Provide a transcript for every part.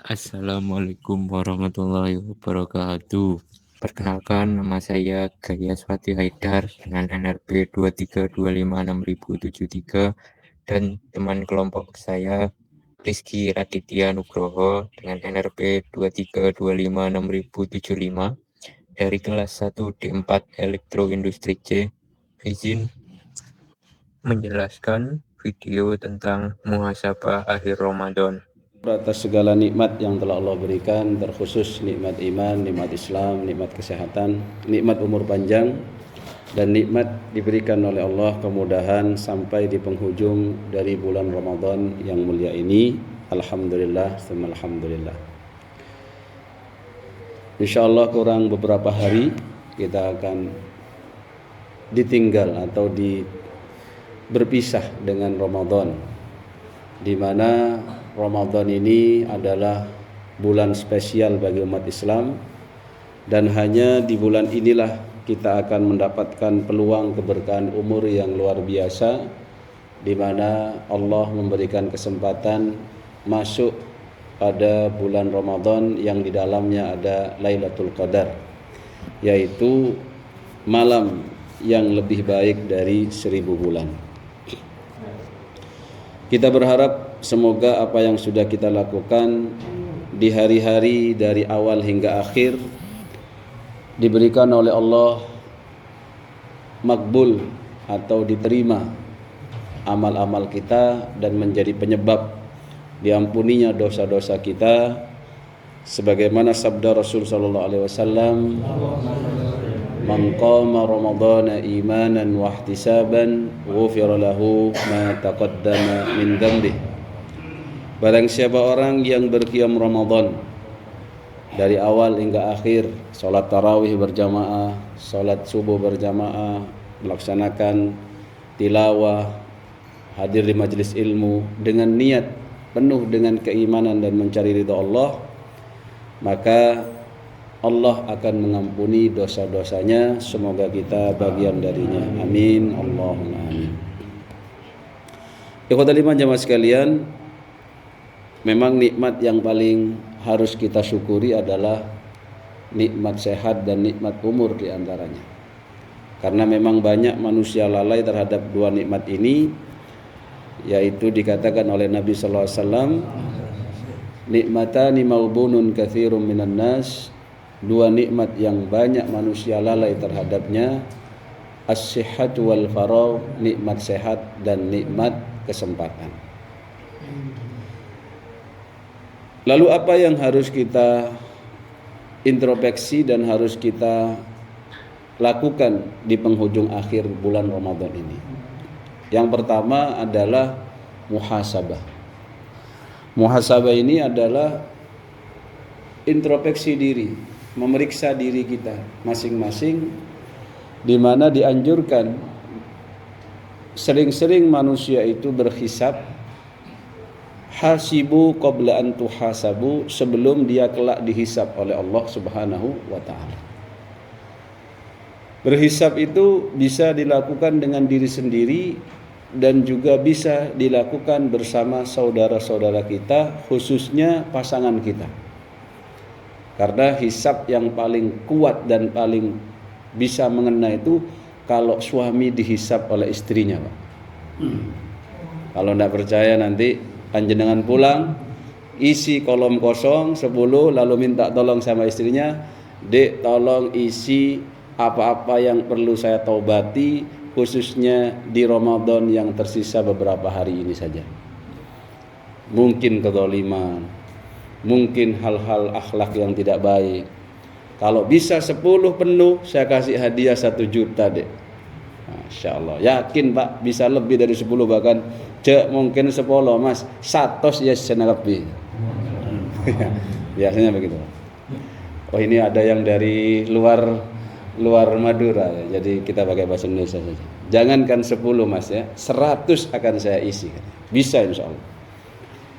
Assalamualaikum warahmatullahi wabarakatuh. Perkenalkan, nama saya Gayaswati Haidar dengan NRP 2325673 dan teman kelompok saya Rizky Raditya Nugroho dengan NRP 2325675 dari kelas 1 D4 Elektroindustri C. Izin menjelaskan video tentang muhasabah akhir Ramadan. Atas segala nikmat yang telah Allah berikan, terkhusus nikmat iman, nikmat Islam, nikmat kesehatan, nikmat umur panjang, dan nikmat diberikan oleh Allah kemudahan sampai di penghujung dari bulan Ramadan yang mulia ini. Alhamdulillah, alhamdulillah. InsyaAllah kurang beberapa hari kita akan ditinggal atau berpisah dengan Ramadan, di mana Ramadan ini adalah bulan spesial bagi umat Islam, dan hanya di bulan inilah kita akan mendapatkan peluang keberkahan umur yang luar biasa, di mana Allah memberikan kesempatan masuk pada bulan Ramadan yang di dalamnya ada Lailatul Qadar, yaitu malam yang lebih baik dari 1000 bulan. Kita berharap semoga apa yang sudah kita lakukan di hari-hari dari awal hingga akhir diberikan oleh Allah makbul atau diterima amal-amal kita dan menjadi penyebab diampuninya dosa-dosa kita, sebagaimana sabda Rasul sallallahu alaihi wasallam, "Man qama ramadhana imanan wa ihtisaban ghufira lahu ma taqaddama min dhanbihi." Barang siapa orang yang berqiyam Ramadan dari awal hingga akhir, salat tarawih berjamaah, salat subuh berjamaah, melaksanakan tilawah, hadir di majelis ilmu dengan niat penuh dengan keimanan dan mencari ridha Allah, maka Allah akan mengampuni dosa-dosanya. Semoga kita bagian darinya. Amin. Allahumma amin. Ikhwatal iman jamaah sekalian, memang nikmat yang paling harus kita syukuri adalah nikmat sehat dan nikmat umur diantaranya. Karena memang banyak manusia lalai terhadap dua nikmat ini, yaitu dikatakan oleh Nabi sallallahu alaihi wasallam, nikmatani maubunun katsirum minan nas, dua nikmat yang banyak manusia lalai terhadapnya, as-sihhatu wal faragh, nikmat sehat dan nikmat kesempatan. Lalu apa yang harus kita introspeksi dan harus kita lakukan di penghujung akhir bulan Ramadan ini? Yang pertama adalah muhasabah. Muhasabah ini adalah introspeksi diri, memeriksa diri kita masing-masing, di mana dianjurkan sering-sering manusia itu berhisab, hasibu qabla an tuhasabu, sebelum dia kelak dihisab oleh Allah Subhanahu wa taala. Berhisab itu bisa dilakukan dengan diri sendiri dan juga bisa dilakukan bersama saudara-saudara kita, khususnya pasangan kita. Karena hisab yang paling kuat dan paling bisa mengena itu kalau suami dihisab oleh istrinya, Pak. Kalau tidak percaya nanti panjenengan pulang, isi kolom kosong 10, lalu minta tolong sama istrinya, "Dek, tolong isi apa-apa yang perlu saya taubati, khususnya di Ramadan yang tersisa beberapa hari ini saja. Mungkin kezaliman, mungkin hal-hal akhlak yang tidak baik. Kalau bisa 10 penuh, saya kasih hadiah 1 juta, Dek." Masya Allah, yakin Pak bisa lebih dari 10 bahkan. Cek mungkin 10 Mas, 100 ya senagapi. Biasanya begitu. Oh, ini ada yang dari luar Madura ya. Jadi kita pakai bahasa Indonesia saja. Jangankan 10 Mas ya, 100 akan saya isi. Bisa insya Allah.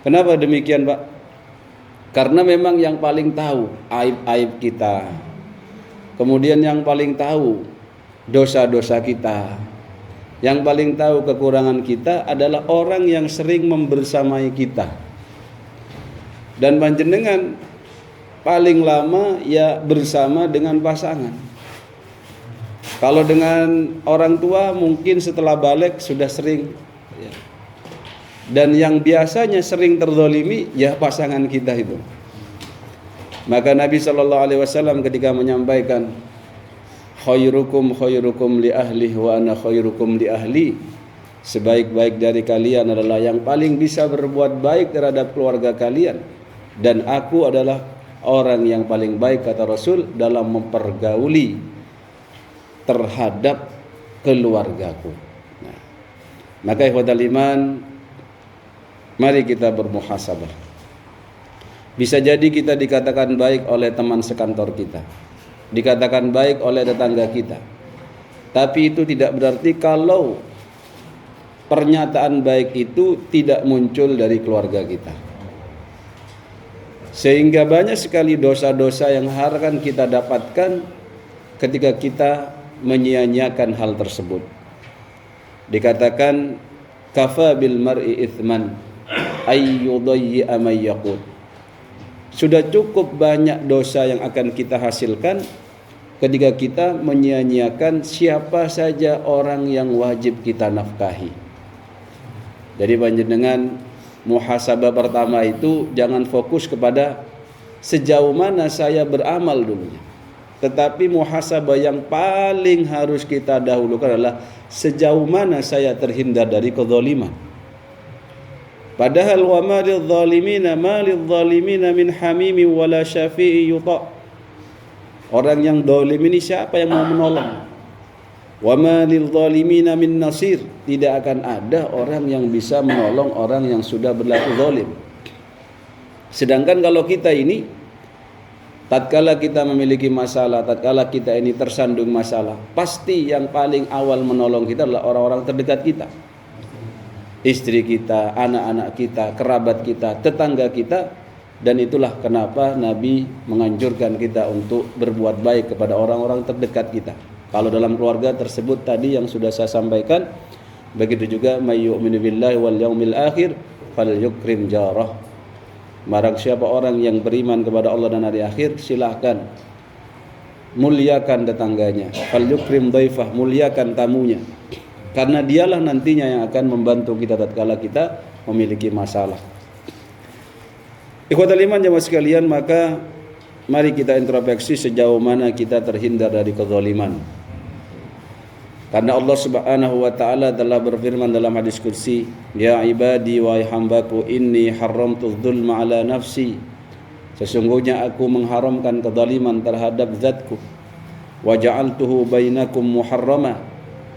Kenapa demikian Pak? Karena memang yang paling tahu aib-aib kita, kemudian yang paling tahu dosa-dosa kita, yang paling tahu kekurangan kita adalah orang yang sering membersamai kita. Dan panjenengan paling lama ya bersama dengan pasangan. Kalau dengan orang tua mungkin setelah balik sudah sering ya. Dan yang biasanya sering terzalimi ya pasangan kita itu. Maka Nabi SAW ketika menyampaikan khairukum li ahli wa ana khairukum li ahli, sebaik-baik dari kalian adalah yang paling bisa berbuat baik terhadap keluarga kalian, dan aku adalah orang yang paling baik, kata Rasul, dalam mempergauli terhadap keluargaku. Nah, maka ikhwatal iman, mari kita bermuhasabah. Bisa jadi kita dikatakan baik oleh teman sekantor kita, dikatakan baik oleh tetangga kita, tapi itu tidak berarti kalau pernyataan baik itu tidak muncul dari keluarga kita. Sehingga banyak sekali dosa-dosa yang akan kita dapatkan ketika kita menyia-nyiakan hal tersebut. Dikatakan kafa bil mar'i ithman ayyudayyi'a may yaqut. Sudah cukup banyak dosa yang akan kita hasilkan ketika kita menyia-nyiakan siapa saja orang yang wajib kita nafkahi. Jadi panjenengan muhasabah pertama itu jangan fokus kepada sejauh mana saya beramal dulunya, tetapi muhasabah yang paling harus kita dahulukan adalah sejauh mana saya terhindar dari kezaliman. Padahal wa ma lidh-dhalimina min hamimi wala syafi'i yuta. Orang yang zalim ini siapa yang mau menolong? Wa ma lidh-dhalimina min nasir. Tidak akan ada orang yang bisa menolong orang yang sudah berlaku zalim. Sedangkan kalau kita ini, tatkala kita memiliki masalah, tatkala kita ini tersandung masalah, pasti yang paling awal menolong kita adalah orang-orang terdekat kita. Istri kita, anak-anak kita, kerabat kita, tetangga kita. Dan itulah kenapa Nabi menganjurkan kita untuk berbuat baik kepada orang-orang terdekat kita. Kalau dalam keluarga tersebut tadi yang sudah saya sampaikan, begitu juga may yu'minu billahi wal yaumil akhir falyukrim jarah. Barang siapa orang yang beriman kepada Allah dan hari akhir, silahkan muliakan tetangganya. Falyukrim dhaifah, muliakan tamunya. Karena dialah nantinya yang akan membantu kita tatkala kita memiliki masalah. Ikhwatal iman jamaah sekalian, maka mari kita introspeksi sejauh mana kita terhindar dari kezaliman. Karena Allah Subhanahu wa taala telah berfirman dalam hadis qudsi, ya ibadi wa hambaku inni haramtu dzulma ala nafsi. Sesungguhnya aku mengharamkan kezaliman terhadap zatku. Wa ja'altuhu bainakum muharrama.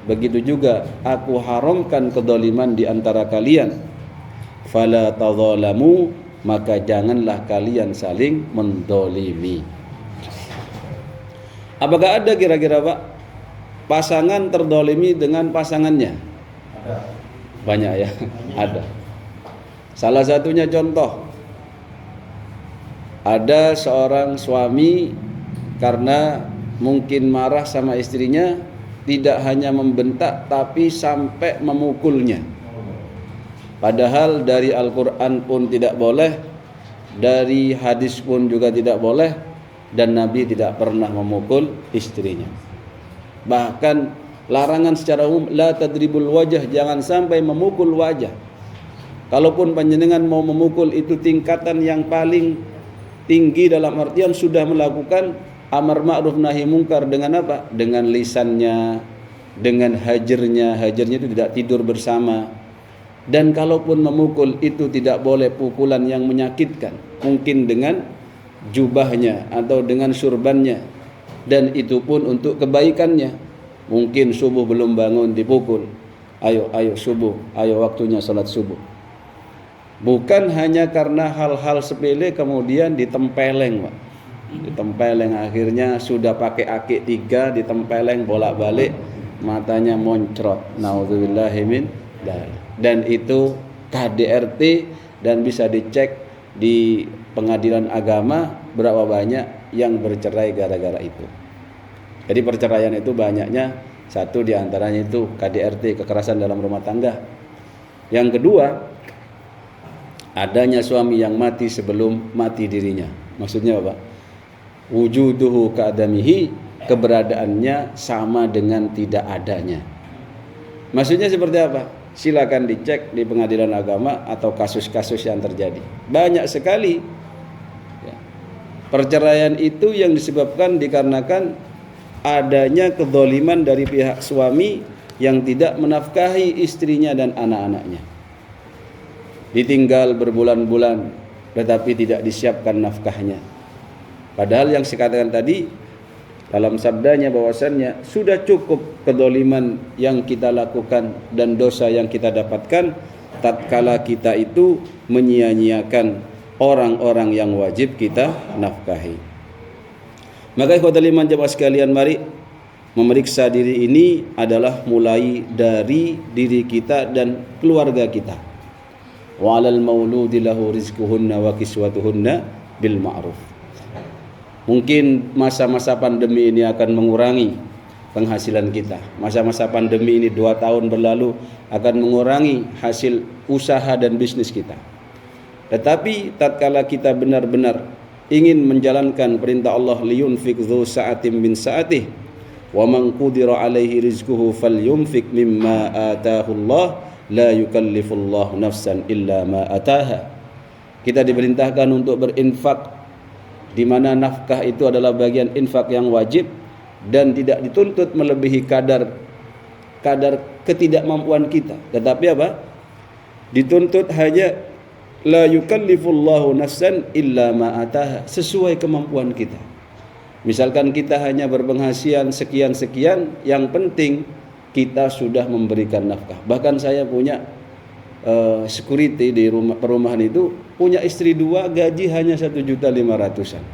Begitu juga aku haramkan kezaliman di antara kalian. Fala tadzalamu, maka janganlah kalian saling mendolimi. Apakah ada kira-kira Pak pasangan terdolimi dengan pasangannya? Ada. Banyak ya? Ada. Salah satunya contoh, ada seorang suami karena mungkin marah sama istrinya, tidak hanya membentak tapi sampai memukulnya. Padahal dari Al-Quran pun tidak boleh, dari hadis pun juga tidak boleh, dan Nabi tidak pernah memukul istrinya. Bahkan larangan secara umum, la tadribul wajah, jangan sampai memukul wajah. Kalaupun panjenengan mau memukul, itu tingkatan yang paling tinggi dalam artian sudah melakukan amar ma'ruf nahi mungkar dengan apa? Dengan lisannya, dengan hajarnya. Hajarnya itu tidak tidur bersama. Dan kalaupun memukul itu tidak boleh pukulan yang menyakitkan. Mungkin dengan jubahnya atau dengan surbannya. Dan itu pun untuk kebaikannya. Mungkin subuh belum bangun dipukul. Ayo subuh, ayo waktunya salat subuh. Bukan hanya karena hal-hal sepele kemudian ditempeleng, Pak. Ditempeleng, akhirnya sudah pakai akik 3, ditempeleng bolak-balik, matanya moncrot. Nauzubillahi min dzalik. Dan itu KDRT, dan bisa dicek di pengadilan agama berapa banyak yang bercerai gara-gara itu. Jadi perceraian itu banyaknya, satu diantaranya itu KDRT, kekerasan dalam rumah tangga. Yang kedua, adanya suami yang mati sebelum mati dirinya. Maksudnya apa? Wujuduhu ka'adamihi, keberadaannya sama dengan tidak adanya. Maksudnya seperti apa? Silakan dicek di pengadilan agama atau kasus-kasus yang terjadi. Banyak sekali ya, perceraian itu yang disebabkan dikarenakan adanya kezaliman dari pihak suami yang tidak menafkahi istrinya dan anak-anaknya. Ditinggal berbulan-bulan tetapi tidak disiapkan nafkahnya. Padahal yang saya katakan tadi dalam sabdanya bahwasannya sudah cukup kezaliman yang kita lakukan dan dosa yang kita dapatkan tatkala kita itu menyia-nyiakan orang-orang yang wajib kita nafkahi. Maka ikhwatal iman jemaah sekalian, mari memeriksa diri ini adalah mulai dari diri kita dan keluarga kita. Wa 'alal mauludi lahu rizquhunna wa kiswatuhunna bil ma'ruf. Mungkin masa-masa pandemi ini akan mengurangi penghasilan kita. Masa-masa pandemi ini 2 tahun berlalu akan mengurangi hasil usaha dan bisnis kita. Tetapi tatkala kita benar-benar ingin menjalankan perintah Allah, liyunfik dzu sa'atin min sa'atih wa man qudira alaihi rizquhu falyunfik mimma ataahu Allah la yukallifullahu nafsan illa ma ataha. Kita diperintahkan untuk berinfak, di mana nafkah itu adalah bagian infak yang wajib dan tidak dituntut melebihi kadar ketidakmampuan kita. Tetapi apa? Dituntut hanya la yukallifullahu nafsan illa ma ataha, sesuai kemampuan kita. Misalkan kita hanya berpenghasilan sekian-sekian, yang penting kita sudah memberikan nafkah. Bahkan saya punya security di perumahan itu, punya istri 2, gaji hanya 1.500.000-an.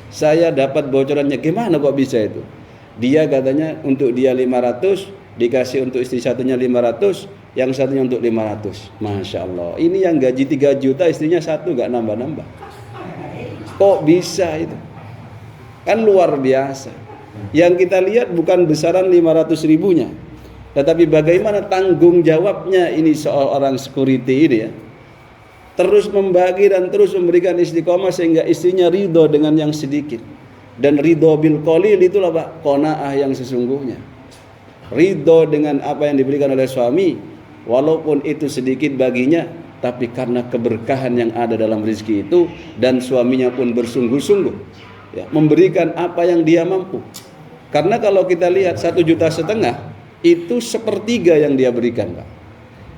Saya dapat bocorannya, gimana kok bisa itu? Dia katanya untuk dia 500, dikasih untuk istri satunya 500, yang satunya untuk 500. Masya Allah, ini yang gaji 3 juta istrinya 1, gak nambah-nambah. Kok bisa itu? Kan luar biasa. Yang kita lihat bukan besaran 500 ribunya, tetapi bagaimana tanggung jawabnya ini seorang security ini ya. Terus membagi dan terus memberikan istiqomah sehingga istrinya ridho dengan yang sedikit. Dan ridho bil qalil itulah Pak, qanaah yang sesungguhnya. Ridho dengan apa yang diberikan oleh suami, walaupun itu sedikit baginya, tapi karena keberkahan yang ada dalam rezeki itu, dan suaminya pun bersungguh-sungguh ya, memberikan apa yang dia mampu. Karena kalau kita lihat 1,5 juta itu 1/3 yang dia berikan Pak,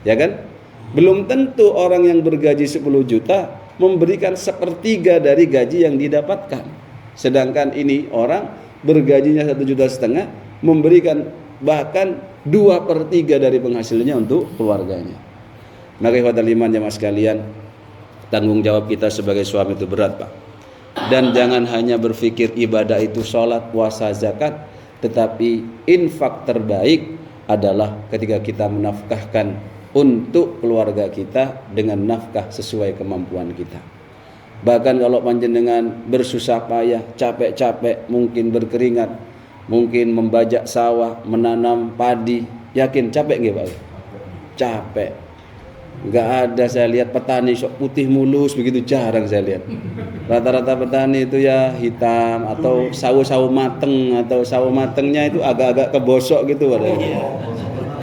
ya kan? Belum tentu orang yang bergaji 10 juta memberikan 1/3 dari gaji yang didapatkan. Sedangkan ini orang bergajinya 1,5 juta memberikan bahkan 2/3 dari penghasilannya untuk keluarganya. Maka ikhwatal iman jemaah sekalian, tanggung jawab kita sebagai suami itu berat Pak. Dan jangan hanya berpikir ibadah itu sholat, puasa, zakat, tetapi infak terbaik adalah ketika kita menafkahkan untuk keluarga kita dengan nafkah sesuai kemampuan kita. Bahkan kalau panjenengan bersusah payah, capek-capek, mungkin berkeringat, mungkin membajak sawah, menanam padi, yakin capek nggih Pak? Capek. Enggak ada saya lihat petani sok putih mulus begitu, jarang saya lihat. Rata-rata petani itu ya hitam atau sawo-sawo mateng, atau sawo matengnya itu agak-agak kebosok gitu padahal.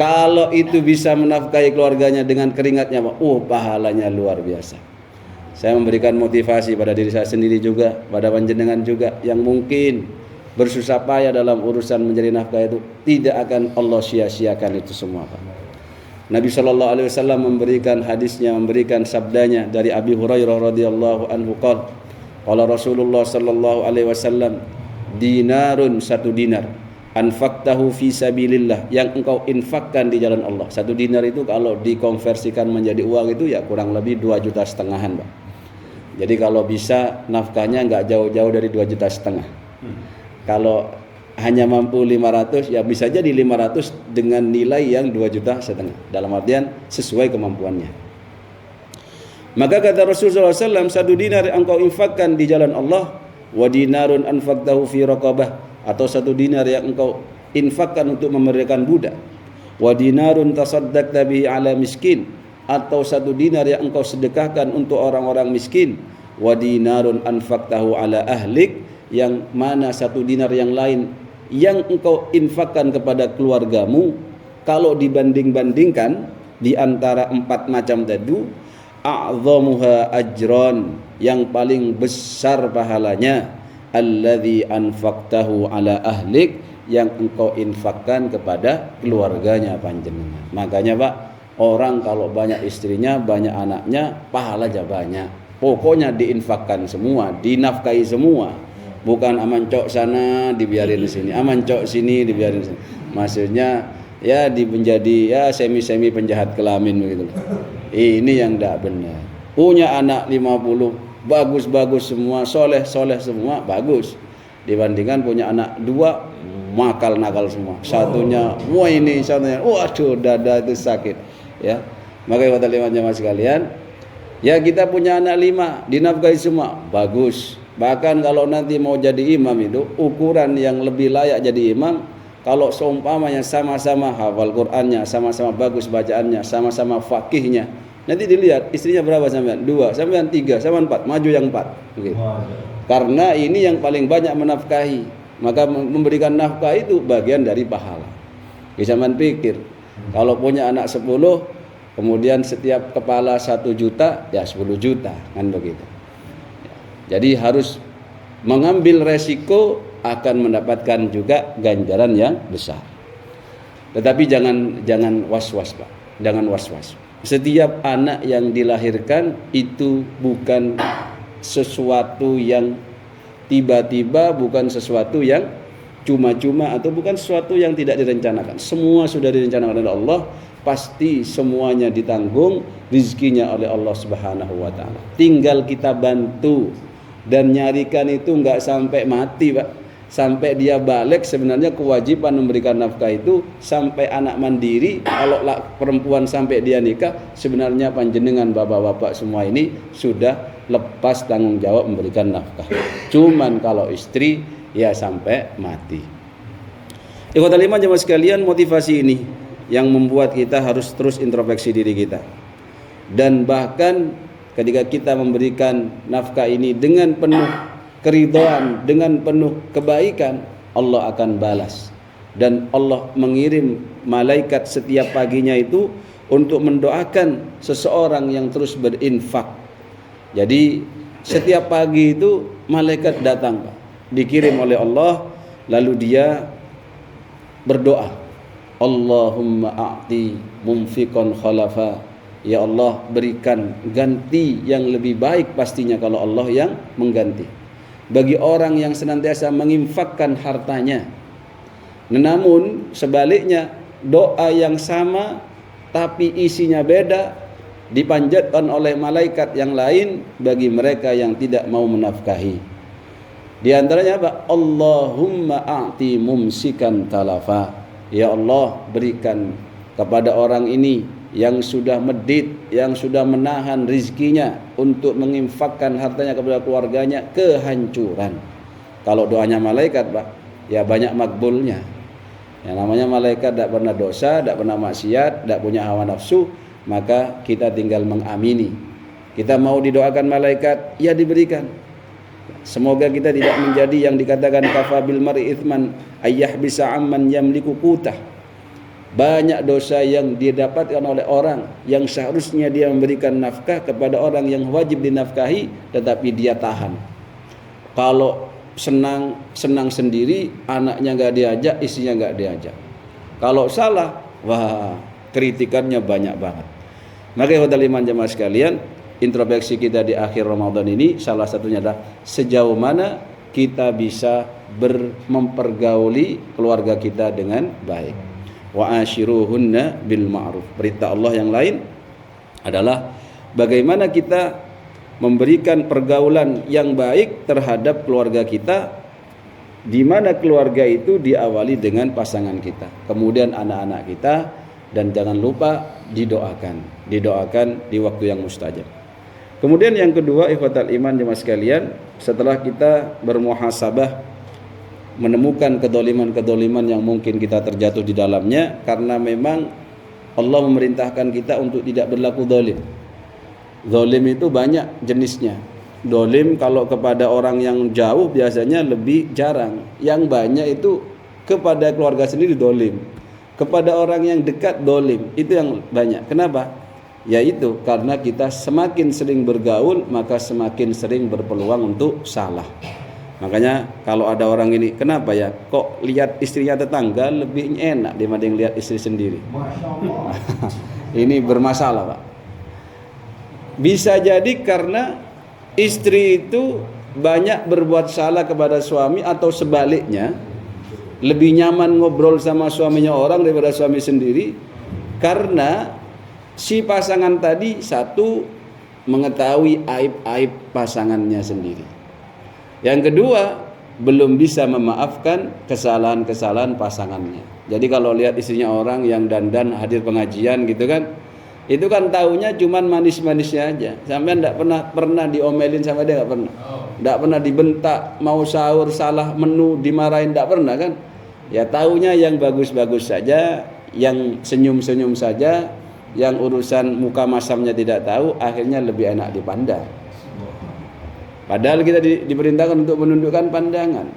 Kalau itu bisa menafkahi keluarganya dengan keringatnya, Pak, pahalanya luar biasa. Saya memberikan motivasi pada diri saya sendiri juga, pada panjenengan juga yang mungkin bersusah payah dalam urusan mencari nafkah itu, tidak akan Allah sia-siakan itu semua, Pak. Nabi sallallahu alaihi wasallam memberikan hadisnya, memberikan sabdanya dari Abi Hurairah radhiyallahu anhu qala, qala Rasulullah sallallahu alaihi wasallam, dinarun, 1 dinar, anfaqtahu fi sabilillah, yang engkau infakkan di jalan Allah. 1 dinar itu kalau dikonversikan menjadi uang itu ya kurang lebih 2,5 juta, Pak. Jadi kalau bisa nafkahnya enggak jauh-jauh dari 2,5 juta. Kalau hanya mampu 500, ya bisa jadi 500 dengan nilai yang 2,5 juta, dalam artian sesuai kemampuannya. Maka kata Rasulullah SAW, 1 dinar yang engkau infakkan di jalan Allah, wa dinarun anfaqtahu fi raqabah, atau 1 dinar yang engkau infakkan untuk memberikan budak, wa dinarun tasaddaqta bihi ala miskin, atau 1 dinar yang engkau sedekahkan untuk orang-orang miskin, wa dinarun anfaqtahu ala ahlik, yang mana 1 dinar yang lain yang engkau infakkan kepada keluargamu. Kalau dibanding-bandingkan di antara 4 macam tadi, a'dhamuha ajran, yang paling besar pahalanya, alladzi anfaqtahu ala ahlik, yang engkau infakkan kepada keluarganya panjenengan. Makanya Pak, orang kalau banyak istrinya, banyak anaknya, pahala aja banyak. Pokoknya diinfakkan semua, dinafkahi semua. Bukan aman cok sana dibiarin sini, aman cok sini dibiarin sini. Maksudnya ya menjadi ya semi-semi penjahat kelamin begitu. Ini yang tidak benar. Punya anak 50, bagus-bagus semua, soleh-soleh semua, bagus. Dibandingkan punya anak 2, nakal semua. Satunya, wah ini, satunya, waduh dada itu sakit. Ya, maka kata 5 jamaah sekalian, ya kita punya anak 5, dinafkahi semua, bagus. Bahkan kalau nanti mau jadi imam itu, ukuran yang lebih layak jadi imam, kalau seumpamanya sama-sama hafal Qur'annya, sama-sama bagus bacaannya, sama-sama fakihnya, nanti dilihat istrinya berapa sampean? 2, sampean 3, sampean 4, maju yang 4. Begitu. Karena ini yang paling banyak menafkahi. Maka memberikan nafkah itu bagian dari pahala. Bisa pikir, kalau punya anak 10, kemudian setiap kepala 1 juta, ya 10 juta, kan begitu. Jadi harus mengambil resiko, akan mendapatkan juga ganjaran yang besar. Tetapi jangan was-was Pak, jangan was-was. Setiap anak yang dilahirkan itu bukan sesuatu yang tiba-tiba, bukan sesuatu yang cuma-cuma, atau bukan sesuatu yang tidak direncanakan. Semua sudah direncanakan oleh Allah, pasti semuanya ditanggung rizkinya oleh Allah Subhanahu wa taala. Tinggal kita bantu dan nyarikan itu enggak sampai mati, Pak. Sampai dia balik, sebenarnya kewajiban memberikan nafkah itu sampai anak mandiri. Kalau perempuan sampai dia nikah, sebenarnya panjenengan bapak-bapak semua ini sudah lepas tanggung jawab memberikan nafkah. Cuman kalau istri ya sampai mati. Ikhwatal iman jemaah sekalian, motivasi ini yang membuat kita harus terus introspeksi diri kita. Dan bahkan ketika kita memberikan nafkah ini dengan penuh keridhaan, dengan penuh kebaikan, Allah akan balas. Dan Allah mengirim malaikat setiap paginya itu untuk mendoakan seseorang yang terus berinfak. Jadi setiap pagi itu malaikat datang, Pak, dikirim oleh Allah, lalu dia berdoa, Allahumma a'ti mumfiqan khalafa, ya Allah berikan ganti yang lebih baik pastinya kalau Allah yang mengganti bagi orang yang senantiasa menginfakkan hartanya. Namun sebaliknya, doa yang sama tapi isinya beda dipanjatkan oleh malaikat yang lain bagi mereka yang tidak mau menafkahi. Di antaranya apa? Allahumma a'ti mumsikan talafa, ya Allah berikan kepada orang ini yang sudah medit, yang sudah menahan rizkinya untuk menginfakkan hartanya kepada keluarganya, kehancuran. Kalau doanya malaikat, Pak, ya banyak makbulnya. Yang namanya malaikat tidak pernah dosa, tidak pernah maksiat, tidak punya hawa nafsu, maka kita tinggal mengamini. Kita mau didoakan malaikat, ya diberikan. Semoga kita tidak menjadi yang dikatakan kafabil mar'i itsman ayyah bisa amman yamliku qutah. Banyak dosa yang didapatkan oleh orang yang seharusnya dia memberikan nafkah kepada orang yang wajib dinafkahi, tetapi dia tahan. Kalau senang sendiri, anaknya nggak diajak, istrinya nggak diajak. Kalau salah, wah, kritikannya banyak banget. Maka ikhwatal iman jemaah sekalian, introspeksi kita di akhir Ramadan ini salah satunya adalah sejauh mana kita bisa mempergauli keluarga kita dengan baik. Wa ashiruhunna bil ma'ruf. Perintah Allah yang lain adalah bagaimana kita memberikan pergaulan yang baik terhadap keluarga kita, di mana keluarga itu diawali dengan pasangan kita, kemudian anak-anak kita, dan jangan lupa didoakan di waktu yang mustajab. Kemudian yang kedua, ikhwatal iman jemaah sekalian, setelah kita bermuhasabah, menemukan kedoliman-kedoliman yang mungkin kita terjatuh di dalamnya, karena memang Allah memerintahkan kita untuk tidak berlaku zalim. Zalim itu banyak jenisnya. Zalim kalau kepada orang yang jauh biasanya lebih jarang. Yang banyak itu kepada keluarga sendiri zalim. Kepada orang yang dekat zalim, itu yang banyak. Kenapa? Yaitu karena kita semakin sering bergaul, maka semakin sering berpeluang untuk salah. Makanya kalau ada orang ini, kenapa ya kok lihat istrinya tetangga lebih enak dibanding lihat istri sendiri? Ini bermasalah, Pak. Bisa jadi karena istri itu banyak berbuat salah kepada suami, atau sebaliknya lebih nyaman ngobrol sama suaminya orang daripada suami sendiri, karena si pasangan tadi satu mengetahui aib-aib pasangannya sendiri. Yang kedua, belum bisa memaafkan kesalahan-kesalahan pasangannya. Jadi kalau lihat istrinya orang yang dandan hadir pengajian gitu kan, itu kan taunya cuman manis-manisnya aja. Sampai enggak pernah diomelin sama dia, enggak pernah. Enggak pernah dibentak, mau sahur salah menu dimarahin, enggak pernah kan? Ya taunya yang bagus-bagus saja, yang senyum-senyum saja, yang urusan muka masamnya tidak tahu, akhirnya lebih enak dipandang. Padahal kita diperintahkan untuk menundukkan pandangan.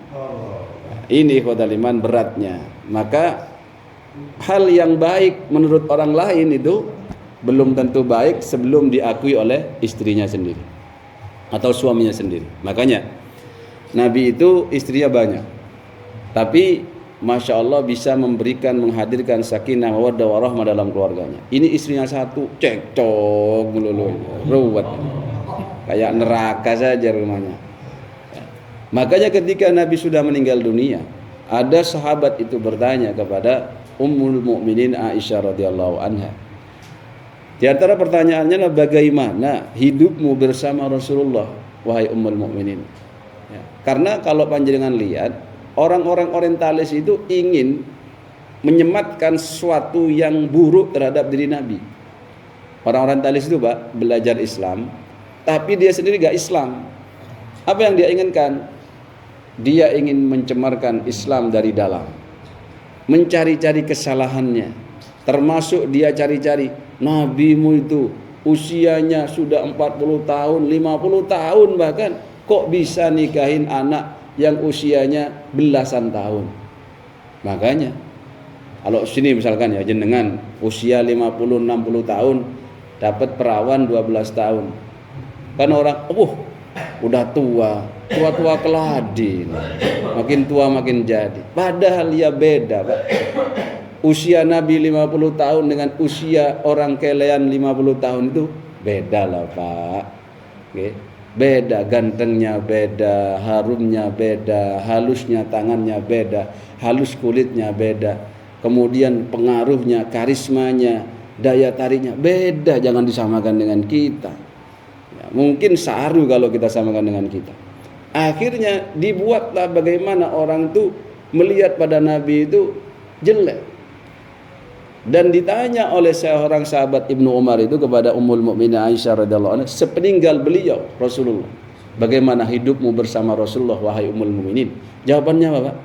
Ini ikhwatal iman beratnya. Maka hal yang baik menurut orang lain itu belum tentu baik sebelum diakui oleh istrinya sendiri atau suaminya sendiri. Makanya Nabi itu istrinya banyak, tapi Masya Allah bisa menghadirkan sakinah mawaddah warahmah dalam keluarganya. Ini istrinya satu, cekcok melulu, ruwet, kayak neraka saja rumahnya. Makanya ketika Nabi sudah meninggal dunia, ada sahabat itu bertanya kepada Ummul Mukminin Aisyah radhiyallahu anha. Di antara pertanyaannya adalah, bagaimana hidupmu bersama Rasulullah, wahai Ummul Mukminin? Ya, karena kalau panjenengan lihat, orang-orang orientalis itu ingin menyematkan sesuatu yang buruk terhadap diri Nabi. Orang orientalis itu, Pak, belajar Islam, tapi dia sendiri gak Islam. Apa yang dia inginkan? Dia ingin mencemarkan Islam dari dalam, mencari-cari kesalahannya. Termasuk dia cari-cari, nabimu itu usianya sudah 40 tahun, 50 tahun bahkan, kok bisa nikahin anak yang usianya belasan tahun. Makanya kalau sini misalkan ya, jenengan usia 50-60 tahun dapat perawan 12 tahun, kan orang udah tua keladi, makin tua makin jadi. Padahal ya beda, Pak. Usia Nabi 50 tahun dengan usia orang kelean 50 tahun itu beda lah, Pak. Oke. Beda, gantengnya beda, harumnya beda, halusnya tangannya beda, halus kulitnya beda, kemudian pengaruhnya, karismanya, daya tariknya beda. Jangan disamakan dengan kita ya, mungkin saru kalau kita samakan dengan kita. Akhirnya dibuatlah bagaimana orang itu melihat pada Nabi itu jelek. Dan ditanya oleh seorang sahabat Ibnu Umar itu kepada Ummul Mukminin Aisyah radhiyallahu anha, sepeninggal beliau Rasulullah, bagaimana hidupmu bersama Rasulullah wahai Ummul Mukminin? Jawabannya apa, Pak?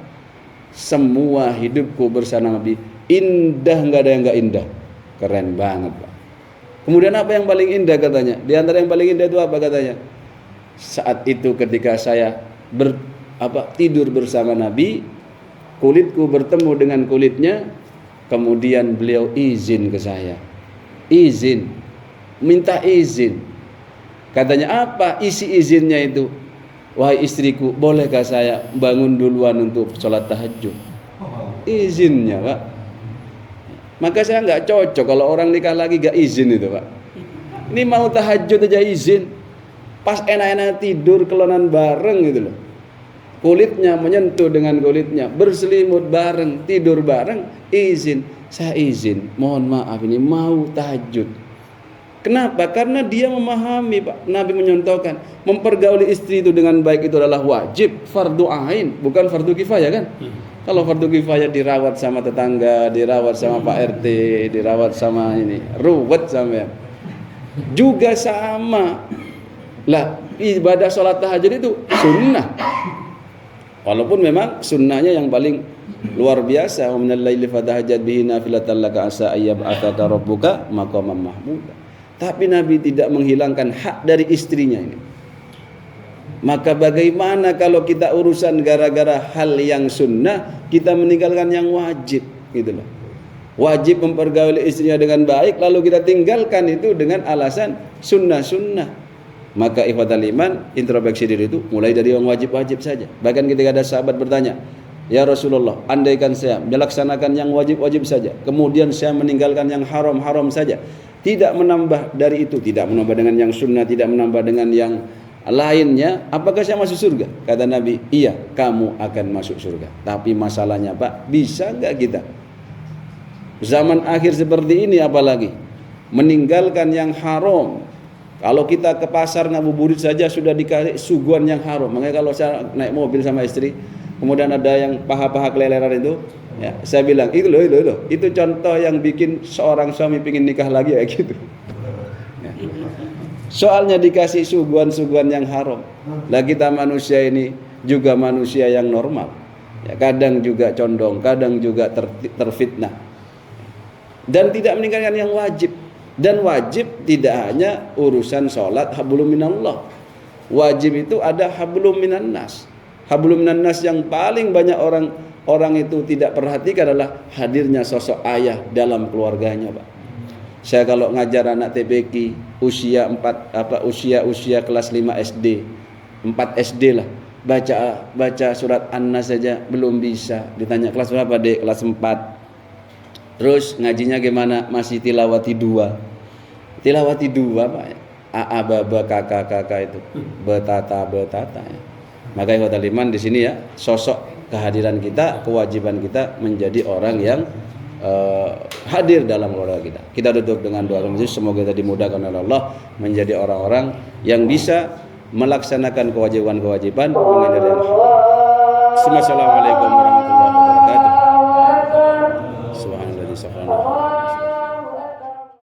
Semua hidupku bersama Nabi indah, nggak ada yang nggak indah. Keren banget, Pak. Kemudian apa yang paling indah katanya? Di antara yang paling indah itu apa katanya? Saat itu ketika saya tidur bersama Nabi, kulitku bertemu dengan kulitnya. Kemudian beliau izin ke saya, minta izin. Katanya apa isi izinnya itu? Wahai istriku, bolehkah saya bangun duluan untuk sholat tahajud? Izinnya, Pak. Maka saya nggak cocok kalau orang nikah lagi gak izin itu, Pak. Ini mau tahajud aja izin, pas enak-enak tidur kelonan bareng gitu loh. Kulitnya menyentuh dengan kulitnya, berselimut bareng, tidur bareng, izin. Saya izin, mohon maaf ini mau tahajud. Kenapa? Karena dia memahami, Pak. Nabi menyontohkan, mempergauli istri itu dengan baik itu adalah wajib, fardu ain, bukan fardu kifayah kan? Kalau fardu kifayah dirawat sama tetangga, dirawat sama Pak RT, dirawat sama ini, ruwet sampean. Juga sama. Lah, ibadah sholat tahajud itu sunnah. Walaupun memang sunnahnya yang paling luar biasa, wa minal laili fatahajjad bihi nafilatan laka asa ayyab'atsaka rabbuka maqaman mahmuda. Tapi Nabi tidak menghilangkan hak dari istrinya ini. Maka bagaimana kalau kita urusan gara-gara hal yang sunnah, kita meninggalkan yang wajib, gitu loh. Wajib mempergauli istrinya dengan baik, lalu kita tinggalkan itu dengan alasan sunnah-sunnah. Maka ikhwatal iman, introspeksi diri itu mulai dari yang wajib-wajib saja. Bahkan ketika ada sahabat bertanya, ya Rasulullah, andaikan saya melaksanakan yang wajib-wajib saja, kemudian saya meninggalkan yang haram-haram saja, tidak menambah dari itu, tidak menambah dengan yang sunnah, tidak menambah dengan yang lainnya, apakah saya masuk surga? Kata Nabi, iya, kamu akan masuk surga. Tapi masalahnya Pak, bisa nggak kita zaman akhir seperti ini, apalagi meninggalkan yang haram? Kalau kita ke pasar ngabuburit saja sudah dikasih suguhan yang haram. Makanya kalau saya naik mobil sama istri, kemudian ada yang paha-paha keleleran itu, ya, saya bilang, itu loh, itu contoh yang bikin seorang suami pingin nikah lagi ya gitu. Ya. Soalnya dikasih suguhan-suguhan yang haram. Lah kita manusia ini juga manusia yang normal. Ya, kadang juga condong, kadang juga terfitnah. Dan tidak meninggalkan yang wajib. Dan wajib tidak hanya urusan sholat hablum minallah. Wajib itu ada hablum minan nas. Hablum minan nas yang paling banyak orang itu tidak perhatikan adalah hadirnya sosok ayah dalam keluarganya, Pak. Saya kalau ngajar anak TPQ usia kelas 5 SD, 4 SD lah. Baca surat An-Nas saja belum bisa. Ditanya kelas berapa, Dek? Kelas 4. Terus ngajinya gimana? Masih tilawati 2. Tilawati 2, Pak. A baba kakak itu. Betata ya. Maka ikhwatal iman di sini ya, sosok kehadiran kita, kewajiban kita menjadi orang yang hadir dalam keluarga kita. Kita tutup dengan doa majelis, semoga kita dimudahkan oleh Allah menjadi orang-orang yang bisa melaksanakan kewajiban-kewajiban menghindari yang haram. Assalamualaikum warahmatullahi wabarakatuh. Subhanallah.